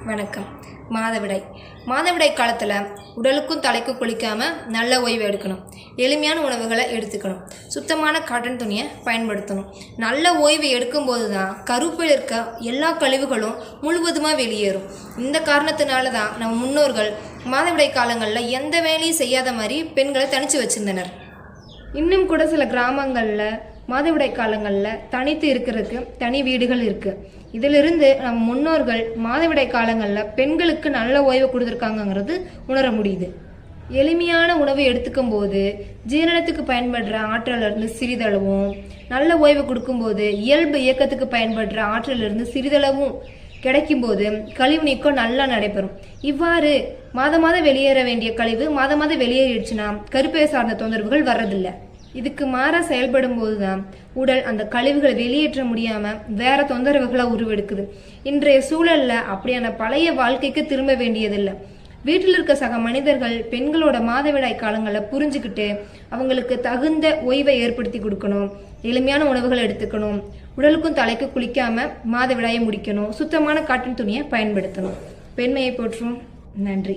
வணக்கம். மாதவிடாய் காலத்தில் உடலுக்கும் தலைக்கும் குளிக்காமல் நல்ல ஓய்வு எடுக்கணும். எளிமையான உணவுகளை எடுத்துக்கணும். சுத்தமான காட்டன் துணியை பயன்படுத்தணும். நல்ல ஓய்வு எடுக்கும்போது தான் கருப்பில் இருக்க எல்லா கழிவுகளும் முழுவதுமாக வெளியேறும். இந்த காரணத்தினால தான் நம் முன்னோர்கள் மாதவிடாய் காலங்களில் எந்த வேலையும் செய்யாத மாதிரி பெண்களை தனித்து வச்சிருந்தனர். இன்னும் கூட சில கிராமங்களில் மாதவிடாய் காலங்களில் தனித்து இருக்கிறதுக்கு தனி வீடுகள் இருக்குது. இதிலிருந்து நம் முன்னோர்கள் மாதவிடாய் காலங்களில் பெண்களுக்கு நல்ல ஓய்வு கொடுத்துருக்காங்கங்கிறது உணர முடியுது. எளிமையான உணவு எடுத்துக்கும் போது ஜீரணத்துக்கு பயன்படுற ஆற்றலிருந்து சிறிதளவும், நல்ல ஓய்வு கொடுக்கும்போது இயல்பு இயக்கத்துக்கு பயன்படுற ஆற்றலிருந்து சிறிதளவும் கிடைக்கும்போது கழிவு நீக்கம் நல்லா நடைபெறும். இவ்வாறு மாதம் வெளியேற வேண்டிய கழிவு மாதம் வெளியேறிடுச்சுன்னா கருப்பையை சார்ந்த தொந்தரவுகள் வர்றதில்லை. இதுக்கு மாறாக செயல்படும் போது தான் உடல் அந்த கழிவுகளை வெளியேற்ற முடியாமல் வேற தொந்தரவுகளை உருவெடுக்குது. இன்றைய சூழலில் அப்படியான பழைய வாழ்க்கைக்கு திரும்ப வேண்டியதில்லை. வீட்டில் இருக்க சக மனிதர்கள் பெண்களோட மாதவிடாய் காலங்களை புரிஞ்சுக்கிட்டு அவங்களுக்கு தகுந்த ஓய்வை ஏற்படுத்தி கொடுக்கணும். எளிமையான உணவுகள் எடுத்துக்கணும். உடலுக்கும் தலைக்கு குளிக்காம மாதவிடாயை முடிக்கணும். சுத்தமான காட்டன் துணியை பயன்படுத்தணும். பெண்மையை போற்றுவோம். நன்றி.